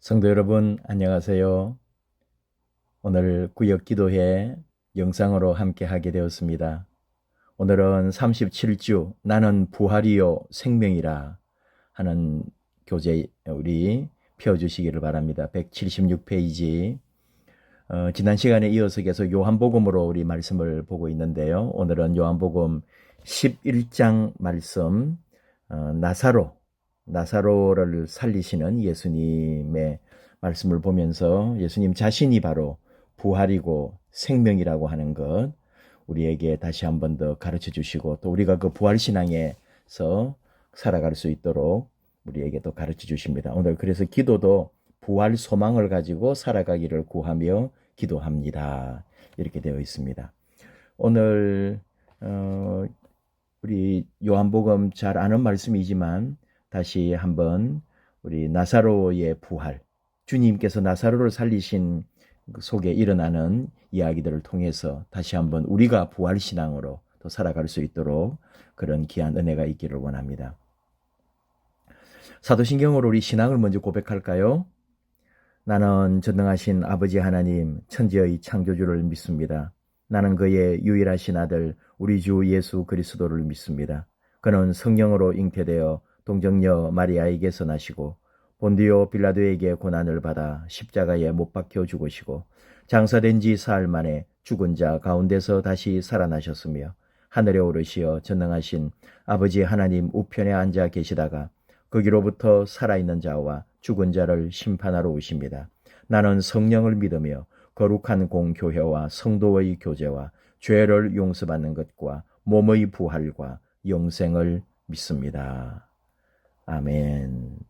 성도 여러분, 안녕하세요. 오늘 구역 기도회 영상으로 함께 하게 되었습니다. 오늘은 37주 나는 부활이요 생명이라 하는 교재 우리 펴주시기를 바랍니다. 176페이지. 지난 시간에 이어서 계속 요한복음으로 우리 말씀을 보고 있는데요. 오늘은 요한복음 11장 말씀, 나사로를 살리시는 예수님의 말씀을 보면서 예수님 자신이 바로 부활이고 생명이라고 하는 것 우리에게 다시 한 번 더 가르쳐 주시고, 또 우리가 그 부활신앙에서 살아갈 수 있도록 우리에게 또 가르쳐 주십니다. 오늘 그래서 기도도 부활 소망을 가지고 살아가기를 구하며 기도합니다. 이렇게 되어 있습니다. 오늘 우리 요한복음 잘 아는 말씀이지만 다시 한번 우리 나사로의 부활, 주님께서 나사로를 살리신 속에 일어나는 이야기들을 통해서 다시 한번 우리가 부활신앙으로 또 살아갈 수 있도록 그런 귀한 은혜가 있기를 원합니다. 사도신경으로 우리 신앙을 먼저 고백할까요? 나는 전능하신 아버지 하나님, 천지의 창조주를 믿습니다. 나는 그의 유일하신 아들 우리 주 예수 그리스도를 믿습니다. 그는 성령으로 잉태되어 동정녀 마리아에게서 나시고 본디오 빌라도에게 고난을 받아 십자가에 못 박혀 죽으시고 장사된 지 사흘 만에 죽은 자 가운데서 다시 살아나셨으며 하늘에 오르시어 전능하신 아버지 하나님 우편에 앉아 계시다가 거기로부터 살아있는 자와 죽은 자를 심판하러 오십니다. 나는 성령을 믿으며 거룩한 공교회와 성도의 교제와 죄를 용서받는 것과 몸의 부활과 영생을 믿습니다. 아멘.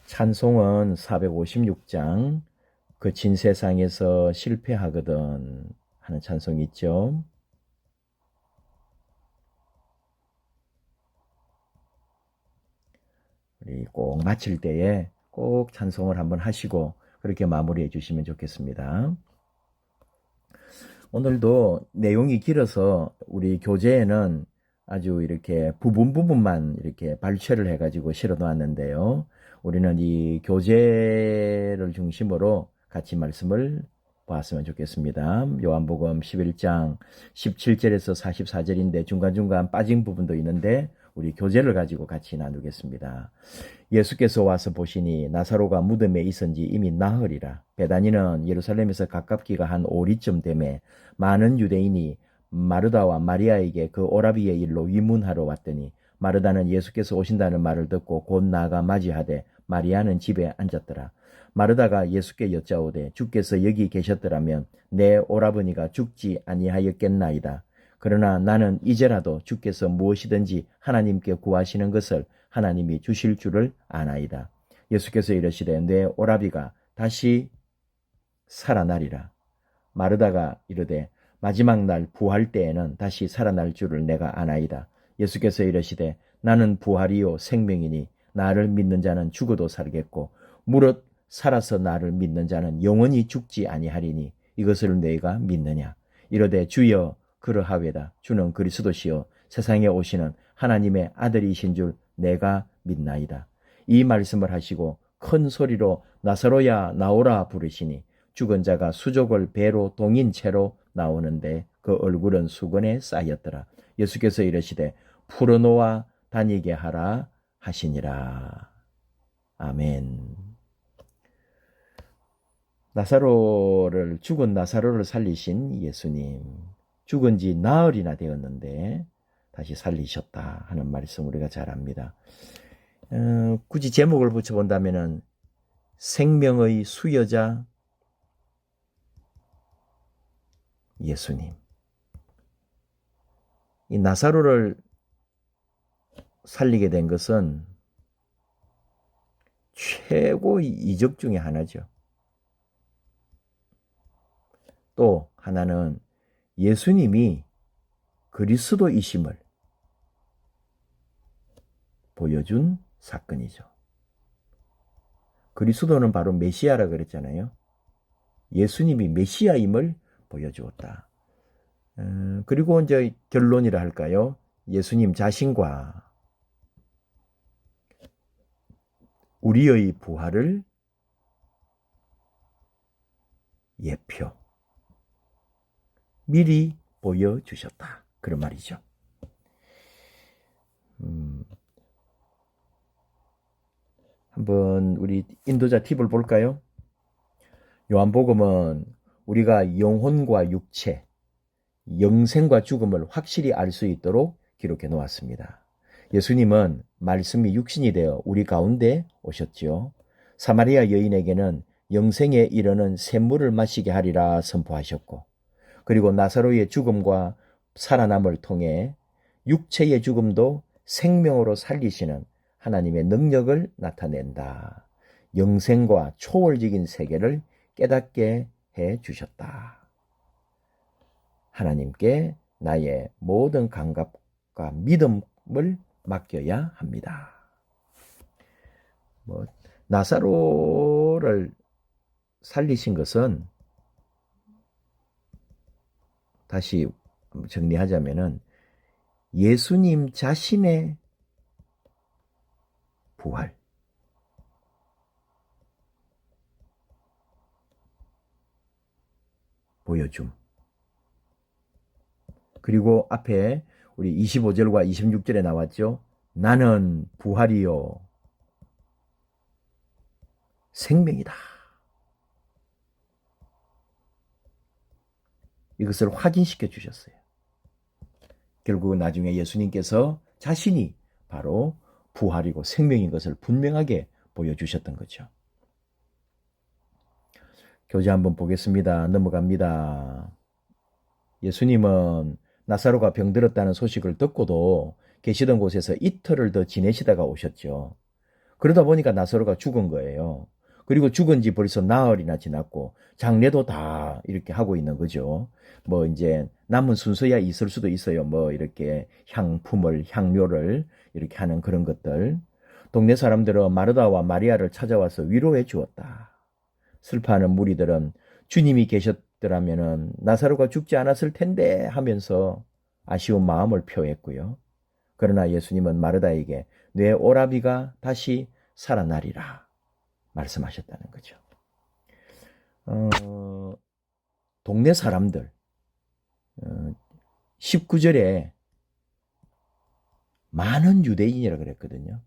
찬송은 456장 거친 세상에서 실패하거든 하는 찬송이 있죠. 우리 꼭 마칠 때에 꼭 찬송을 한번 하시고 그렇게 마무리해 주시면 좋겠습니다. 오늘도 내용이 길어서 우리 교재에는 아주 이렇게 부분만 이렇게 발췌를 해가지고 실어 놓았는데요. 우리는 이 교재를 중심으로 같이 말씀을 보았으면 좋겠습니다. 요한복음 11장 17절에서 44절인데 중간중간 빠진 부분도 있는데 우리 교재를 가지고 같이 나누겠습니다. 예수께서 와서 보시니 나사로가 무덤에 있은지 이미 나흘이라. 베다니는 예루살렘에서 가깝기가 한 5리쯤 되매 많은 유대인이 마르다와 마리아에게 그 오라비의 일로 위문하러 왔더니 마르다는 예수께서 오신다는 말을 듣고 곧 나아가 맞이하되 마리아는 집에 앉았더라. 마르다가 예수께 여짜오되 주께서 여기 계셨더라면 내 오라버니가 죽지 아니하였겠나이다. 그러나 나는 이제라도 주께서 무엇이든지 하나님께 구하시는 것을 하나님이 주실 줄을 아나이다. 예수께서 이르시되 내 오라비가 다시 살아나리라. 마르다가 이르되 마지막 날 부활 때에는 다시 살아날 줄을 내가 아나이다. 예수께서 이르시되 나는 부활이요 생명이니 나를 믿는 자는 죽어도 살겠고 무릇 살아서 나를 믿는 자는 영원히 죽지 아니하리니 이것을 너희가 믿느냐. 이르되 주여 그러하외다. 주는 그리스도시요 세상에 오시는 하나님의 아들이신 줄 내가 믿나이다. 이 말씀을 하시고 큰 소리로 나사로야 나오라 부르시니 죽은 자가 수족을 배로 동인 채로 나오는데 그 얼굴은 수건에 쌓였더라. 예수께서 이르시되 풀어놓아 다니게 하라 하시니라. 아멘. 죽은 나사로를 살리신 예수님. 죽은 지 나흘이나 되었는데 다시 살리셨다 하는 말씀 우리가 잘 압니다. 굳이 제목을 붙여본다면 생명의 수여자 예수님. 이 나사로를 살리게 된 것은 최고의 이적 중에 하나죠. 또 하나는 예수님이 그리스도이심을 보여준 사건이죠. 그리스도는 바로 메시아라 그랬잖아요. 예수님이 메시아임을 보여주었다. 그리고 이제 결론이라 할까요? 예수님 자신과 우리의 부활을 예표, 미리 보여주셨다. 그런 말이죠. 한번 우리 인도자 팁을 볼까요? 요한복음은 우리가 영혼과 육체, 영생과 죽음을 확실히 알 수 있도록 기록해 놓았습니다. 예수님은 말씀이 육신이 되어 우리 가운데 오셨지요. 사마리아 여인에게는 영생에 이르는 샘물을 마시게 하리라 선포하셨고, 그리고 나사로의 죽음과 살아남을 통해 육체의 죽음도 생명으로 살리시는 하나님의 능력을 나타낸다. 영생과 초월적인 세계를 깨닫게 해 주셨다. 하나님께 나의 모든 감각과 믿음을 맡겨야 합니다. 나사로를 살리신 것은 다시 정리하자면은 예수님 자신의 부활, 보여줌. 그리고 앞에 우리 25절과 26절에 나왔죠. 나는 부활이요 생명이다. 이것을 확인시켜 주셨어요. 결국 나중에 예수님께서 자신이 바로 부활이고 생명인 것을 분명하게 보여주셨던 거죠. 교재 한번 보겠습니다. 넘어갑니다. 예수님은 나사로가 병들었다는 소식을 듣고도 계시던 곳에서 이틀을 더 지내시다가 오셨죠. 그러다 보니까 나사로가 죽은 거예요. 그리고 죽은 지 벌써 나흘이나 지났고 장례도 다 이렇게 하고 있는 거죠. 이제 남은 순서야 있을 수도 있어요. 이렇게 향료를 이렇게 하는 그런 것들. 동네 사람들은 마르다와 마리아를 찾아와서 위로해 주었다. 슬퍼하는 무리들은 주님이 계셨더라면은 나사로가 죽지 않았을 텐데 하면서 아쉬운 마음을 표했고요. 그러나 예수님은 마르다에게 내 오라비가 다시 살아나리라 말씀하셨다는 거죠. 동네 사람들 19절에 많은 유대인이라 그랬거든요.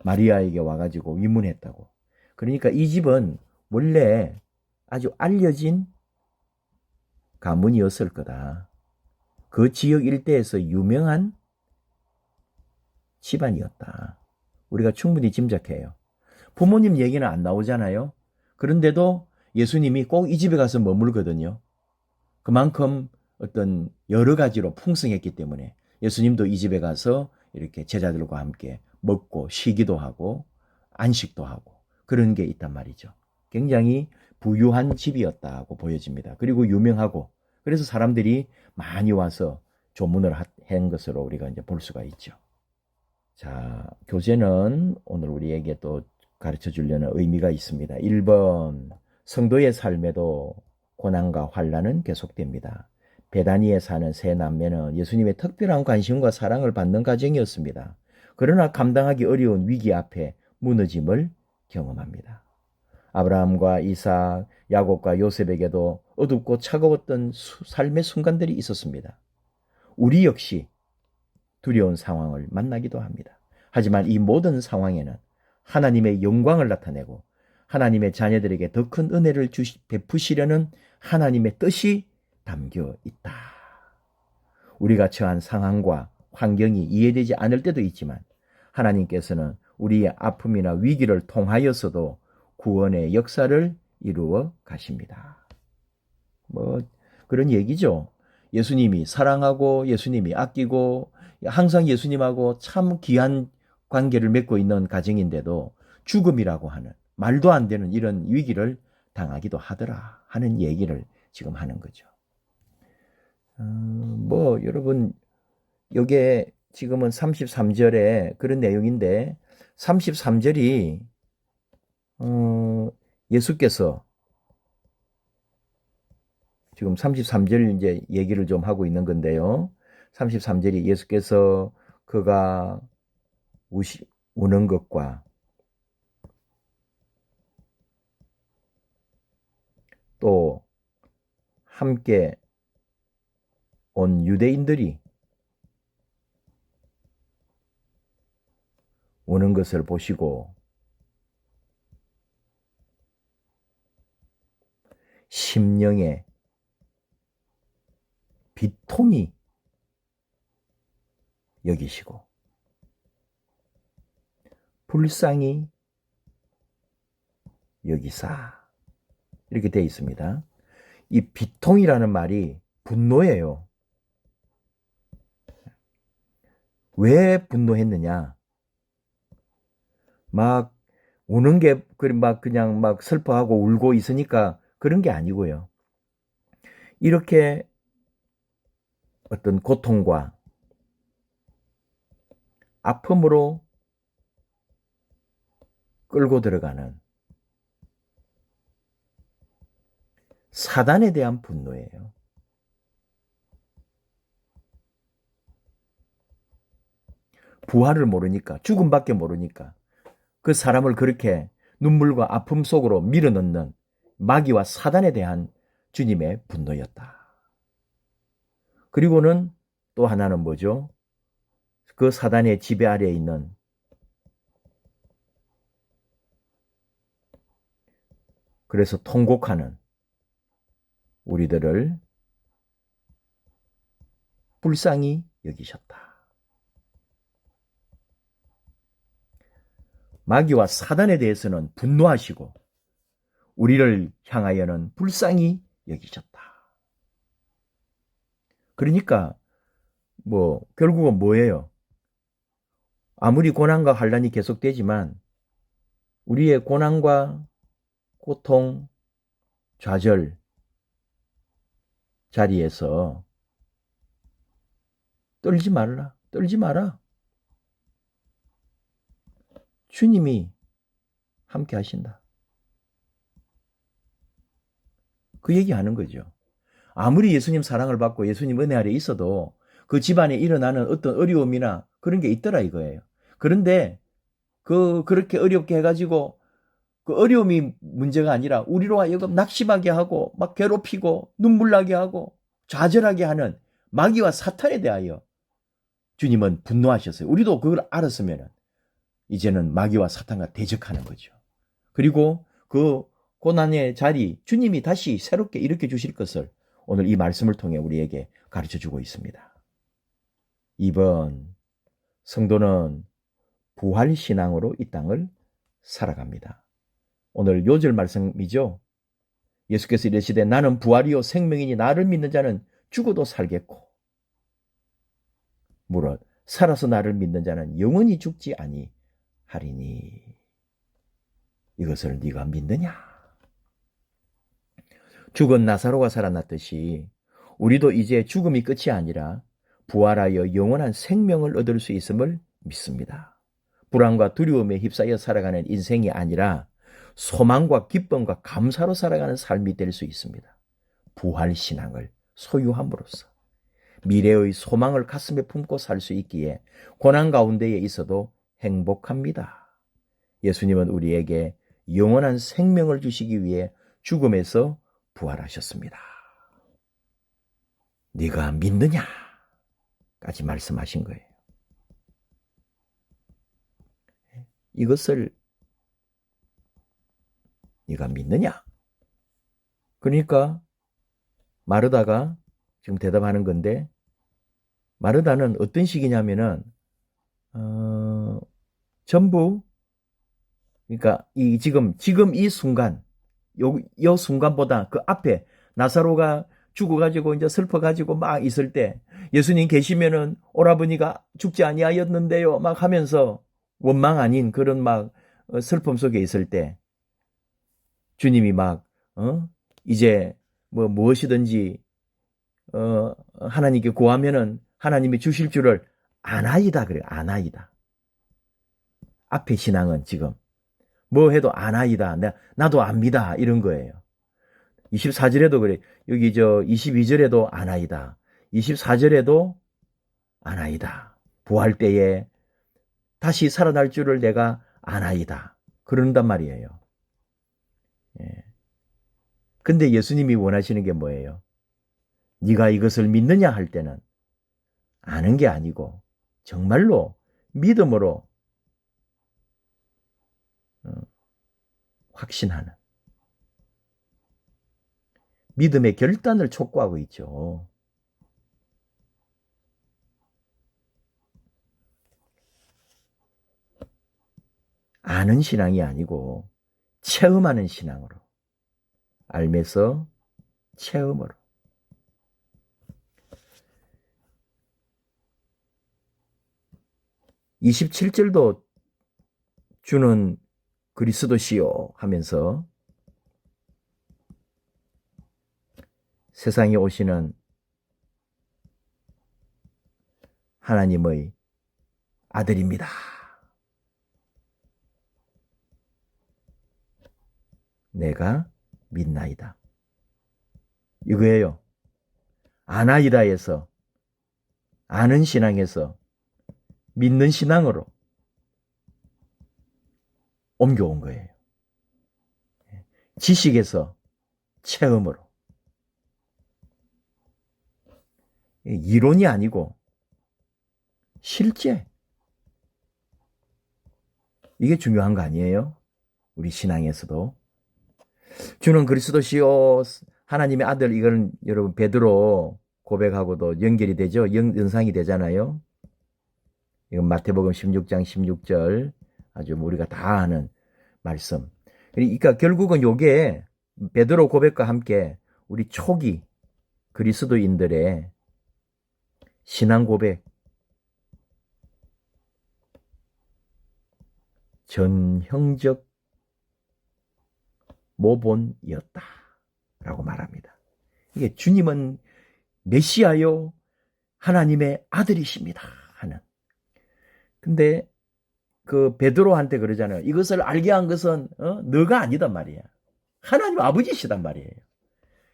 마리아에게 와가지고 위문했다고. 그러니까 이 집은 원래 아주 알려진 가문이었을 거다. 그 지역 일대에서 유명한 집안이었다. 우리가 충분히 짐작해요. 부모님 얘기는 안 나오잖아요. 그런데도 예수님이 꼭 이 집에 가서 머물거든요. 그만큼 어떤 여러 가지로 풍성했기 때문에 예수님도 이 집에 가서 이렇게 제자들과 함께 먹고 쉬기도 하고 안식도 하고 그런 게 있단 말이죠. 굉장히 부유한 집이었다고 보여집니다. 그리고 유명하고 그래서 사람들이 많이 와서 조문을 한 것으로 우리가 이제 볼 수가 있죠. 자, 교재는 오늘 우리에게 또 가르쳐 주려는 의미가 있습니다. 1번, 성도의 삶에도 고난과 환난은 계속됩니다. 베다니에 사는 세 남매는 예수님의 특별한 관심과 사랑을 받는 가정이었습니다. 그러나 감당하기 어려운 위기 앞에 무너짐을 경험합니다. 아브라함과 이삭, 야곱과 요셉에게도 어둡고 차가웠던 삶의 순간들이 있었습니다. 우리 역시 두려운 상황을 만나기도 합니다. 하지만 이 모든 상황에는 하나님의 영광을 나타내고 하나님의 자녀들에게 더 큰 은혜를 베푸시려는 하나님의 뜻이 담겨 있다. 우리가 처한 상황과 환경이 이해되지 않을 때도 있지만 하나님께서는 우리의 아픔이나 위기를 통하여서도 구원의 역사를 이루어 가십니다. 그런 얘기죠. 예수님이 사랑하고 예수님이 아끼고 항상 예수님하고 참 귀한 관계를 맺고 있는 가정인데도 죽음이라고 하는 말도 안 되는 이런 위기를 당하기도 하더라 하는 얘기를 지금 하는 거죠. 여러분 이게 지금은 33절에 그런 내용인데 33절이 예수께서 지금 33절 이제 얘기를 좀 하고 있는 건데요. 33절이 예수께서 그가 우는 것과 또 함께 온 유대인들이 우는 것을 보시고 심령에 비통이 여기시고 불쌍히 여기사 이렇게 되어 있습니다. 이 비통이라는 말이 분노예요. 왜 분노했느냐? 막 우는 게 막 그냥 막 슬퍼하고 울고 있으니까 그런 게 아니고요. 이렇게 어떤 고통과 아픔으로 끌고 들어가는 사단에 대한 분노예요. 부활을 모르니까, 죽음밖에 모르니까 그 사람을 그렇게 눈물과 아픔 속으로 밀어넣는 마귀와 사단에 대한 주님의 분노였다. 그리고는 또 하나는 뭐죠? 그 사단의 지배 아래에 있는 그래서 통곡하는 우리들을 불쌍히 여기셨다. 마귀와 사단에 대해서는 분노하시고 우리를 향하여는 불쌍히 여기셨다. 그러니까 결국은 뭐예요? 아무리 고난과 환난이 계속되지만 우리의 고난과 고통, 좌절 자리에서 떨지 말라. 떨지 마라. 주님이 함께 하신다. 그 얘기하는 거죠. 아무리 예수님 사랑을 받고 예수님 은혜 아래 있어도 그 집안에 일어나는 어떤 어려움이나 그런 게 있더라 이거예요. 그런데 그렇게 어렵게 해가지고 그 어려움이 문제가 아니라 우리로 하여금 낙심하게 하고 막 괴롭히고 눈물 나게 하고 좌절하게 하는 마귀와 사탄에 대하여 주님은 분노하셨어요. 우리도 그걸 알았으면 이제는 마귀와 사탄과 대적하는 거죠. 그리고 그 고난의 자리 주님이 다시 새롭게 일으켜 주실 것을 오늘 이 말씀을 통해 우리에게 가르쳐 주고 있습니다. 2번, 성도는 부활신앙으로 이 땅을 살아갑니다. 오늘 요절 말씀이죠. 예수께서 이르시되 나는 부활이요 생명이니 나를 믿는 자는 죽어도 살겠고 무릇 살아서 나를 믿는 자는 영원히 죽지 아니하리니. 이것을 네가 믿느냐? 죽은 나사로가 살아났듯이 우리도 이제 죽음이 끝이 아니라 부활하여 영원한 생명을 얻을 수 있음을 믿습니다. 불안과 두려움에 휩싸여 살아가는 인생이 아니라 소망과 기쁨과 감사로 살아가는 삶이 될 수 있습니다. 부활신앙을 소유함으로써 미래의 소망을 가슴에 품고 살 수 있기에 고난 가운데에 있어도 행복합니다. 예수님은 우리에게 영원한 생명을 주시기 위해 죽음에서 부활하셨습니다. 네가 믿느냐? 까지 말씀하신 거예요. 이것을 네가 믿느냐? 그러니까 마르다가 지금 대답하는 건데 마르다는 어떤 식이냐면은 전부 그러니까 지금 이 순간 요 순간보다 그 앞에 나사로가 죽어가지고 이제 슬퍼가지고 막 있을 때 예수님 계시면은 오라버니가 죽지 아니하였는데요 막 하면서 원망 아닌 그런 막 슬픔 속에 있을 때 주님이 막 이제 무엇이든지 하나님께 구하면은 하나님이 주실 줄을 아나이다 그래요. 아나이다. 앞에 신앙은 지금 뭐 해도 아나이다. 나도 압니다. 이런 거예요. 24절에도 그래. 여기 22절에도 아나이다. 24절에도 아나이다. 부활 때에 다시 살아날 줄을 내가 아나이다. 그런단 말이에요. 예. 근데 예수님이 원하시는 게 뭐예요? 네가 이것을 믿느냐 할 때는 아는 게 아니고 정말로 믿음으로 확신하는 믿음의 결단을 촉구하고 있죠. 아는 신앙이 아니고 체험하는 신앙으로, 알면서 체험으로. 27절도 주는 그리스도시요 하면서 세상에 오시는 하나님의 아들입니다. 내가 믿나이다. 이거예요. 아나이다에서, 아는 신앙에서 믿는 신앙으로 옮겨온 거예요. 지식에서 체험으로. 이론이 아니고 실제. 이게 중요한 거 아니에요? 우리 신앙에서도. 주는 그리스도시요 하나님의 아들, 이거는 여러분 베드로 고백하고도 연결이 되죠. 연상이 되잖아요. 이건 마태복음 16장 16절 아주 우리가 다 아는 말씀. 그러니까 결국은 요게 베드로 고백과 함께 우리 초기 그리스도인들의 신앙 고백, 전형적 모본이었다 라고 말합니다. 이게 주님은 메시아요 하나님의 아들이십니다 하는. 근데 그 베드로한테 그러잖아요. 이것을 알게 한 것은 너가 아니단 말이야. 하나님 아버지시단 말이에요.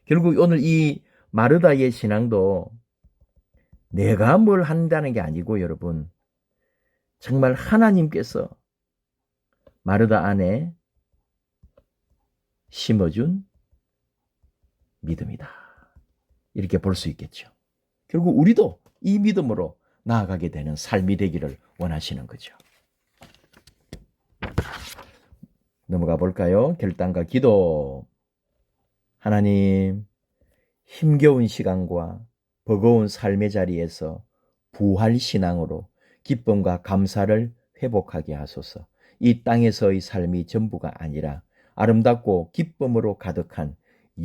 결국 오늘 이 마르다의 신앙도 내가 뭘 한다는 게 아니고 여러분, 정말 하나님께서 마르다 안에 심어준 믿음이다. 이렇게 볼 수 있겠죠. 결국 우리도 이 믿음으로 나아가게 되는 삶이 되기를 원하시는 거죠. 넘어가 볼까요? 결단과 기도. 하나님, 힘겨운 시간과 버거운 삶의 자리에서 부활 신앙으로 기쁨과 감사를 회복하게 하소서. 이 땅에서의 삶이 전부가 아니라 아름답고 기쁨으로 가득한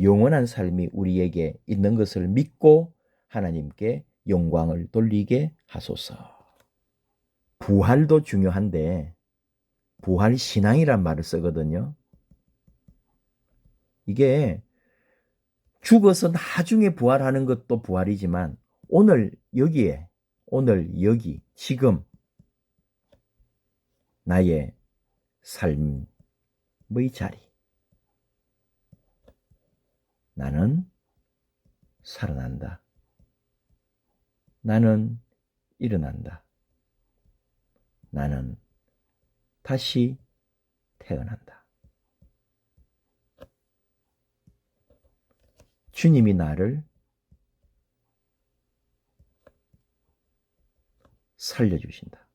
영원한 삶이 우리에게 있는 것을 믿고 하나님께 영광을 돌리게 하소서. 부활도 중요한데 부활 신앙이란 말을 쓰거든요. 이게 죽어서 나중에 부활하는 것도 부활이지만 오늘 여기에, 오늘 여기, 지금 나의 삶의 자리. 나는 살아난다. 나는 일어난다. 나는 다시 태어난다. 주님이 나를 살려주신다.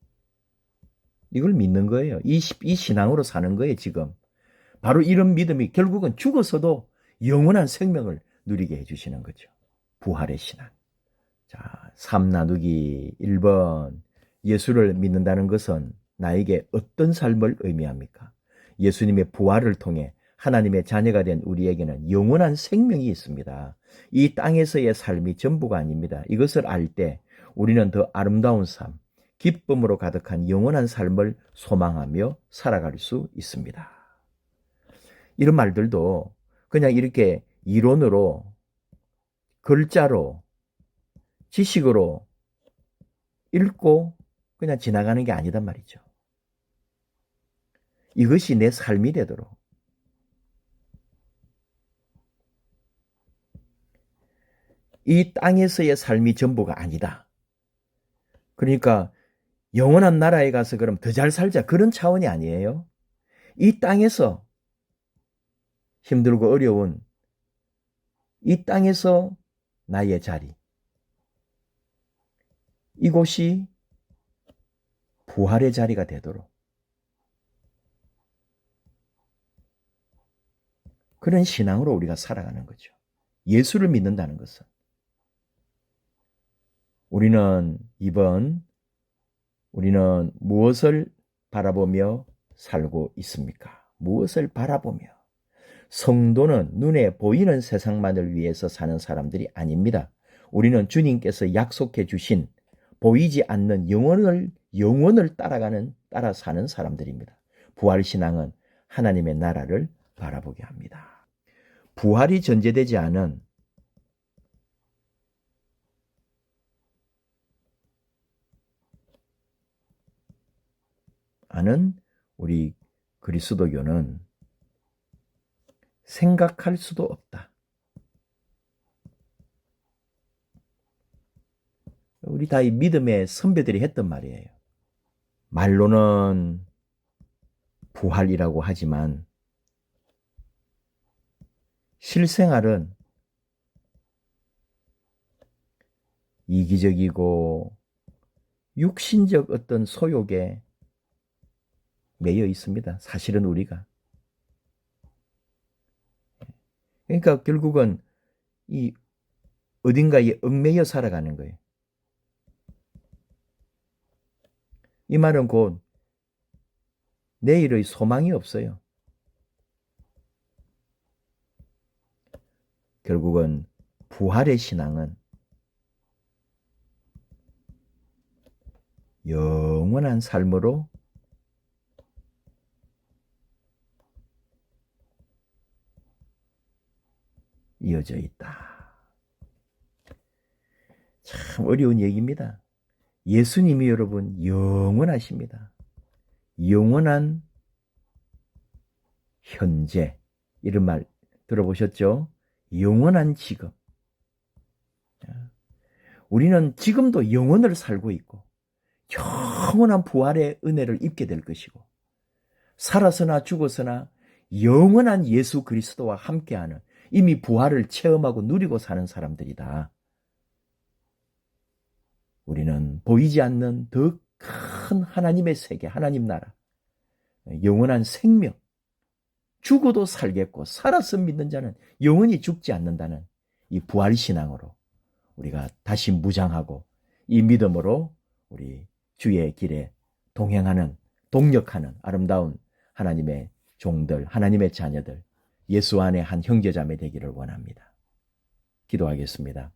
이걸 믿는 거예요. 이 신앙으로 사는 거예요, 지금. 바로 이런 믿음이 결국은 죽어서도 영원한 생명을 누리게 해주시는 거죠. 부활의 신앙. 자, 삶 나누기 1번. 예수를 믿는다는 것은 나에게 어떤 삶을 의미합니까? 예수님의 부활을 통해 하나님의 자녀가 된 우리에게는 영원한 생명이 있습니다. 이 땅에서의 삶이 전부가 아닙니다. 이것을 알 때 우리는 더 아름다운 삶, 기쁨으로 가득한 영원한 삶을 소망하며 살아갈 수 있습니다. 이런 말들도 그냥 이렇게 이론으로, 글자로, 지식으로 읽고 그냥 지나가는 게 아니단 말이죠. 이것이 내 삶이 되도록 이 땅에서의 삶이 전부가 아니다. 그러니까 영원한 나라에 가서 그럼 더 잘 살자. 그런 차원이 아니에요. 이 땅에서 힘들고 어려운 이 땅에서 나의 자리. 이곳이 부활의 자리가 되도록 그런 신앙으로 우리가 살아가는 거죠. 예수를 믿는다는 것은 우리는 무엇을 바라보며 살고 있습니까? 무엇을 바라보며? 성도는 눈에 보이는 세상만을 위해서 사는 사람들이 아닙니다. 우리는 주님께서 약속해 주신 보이지 않는 영원을 따라 사는 사람들입니다. 부활신앙은 하나님의 나라를 바라보게 합니다. 부활이 전제되지 않은 우리 그리스도교는 생각할 수도 없다. 우리 다 이 믿음의 선배들이 했던 말이에요. 말로는 부활이라고 하지만 실생활은 이기적이고 육신적 어떤 소욕에 매여 있습니다. 사실은 우리가. 그러니까 결국은 이 어딘가에 얽매여 살아가는 거예요. 이 말은 곧 내일의 소망이 없어요. 결국은 부활의 신앙은 영원한 삶으로 이어져 있다. 참 어려운 얘기입니다. 예수님이 여러분 영원하십니다. 영원한 현재 이런 말 들어보셨죠? 영원한 지금. 우리는 지금도 영원을 살고 있고 영원한 부활의 은혜를 입게 될 것이고 살아서나 죽어서나 영원한 예수 그리스도와 함께하는 이미 부활을 체험하고 누리고 사는 사람들이다. 우리는 보이지 않는 더 큰 하나님의 세계, 하나님 나라, 영원한 생명, 죽어도 살겠고 살아서 믿는 자는 영원히 죽지 않는다는 이 부활신앙으로 우리가 다시 무장하고 이 믿음으로 우리 주의 길에 동력하는 아름다운 하나님의 종들, 하나님의 자녀들, 예수 안에 한 형제자매 되기를 원합니다. 기도하겠습니다.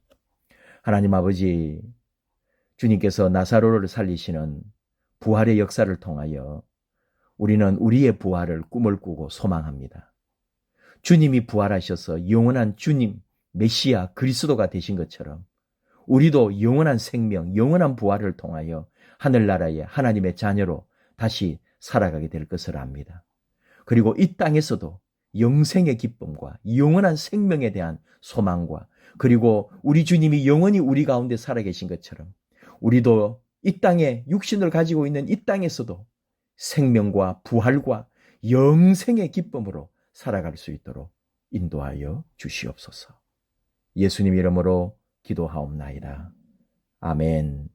하나님 아버지, 주님께서 나사로를 살리시는 부활의 역사를 통하여 우리는 우리의 부활을 꿈을 꾸고 소망합니다. 주님이 부활하셔서 영원한 주님, 메시아, 그리스도가 되신 것처럼 우리도 영원한 생명, 영원한 부활을 통하여 하늘나라의 하나님의 자녀로 다시 살아가게 될 것을 압니다. 그리고 이 땅에서도 영생의 기쁨과 영원한 생명에 대한 소망과 그리고 우리 주님이 영원히 우리 가운데 살아계신 것처럼 우리도 이 땅에 육신을 가지고 있는 이 땅에서도 생명과 부활과 영생의 기쁨으로 살아갈 수 있도록 인도하여 주시옵소서. 예수님 이름으로 기도하옵나이다. 아멘.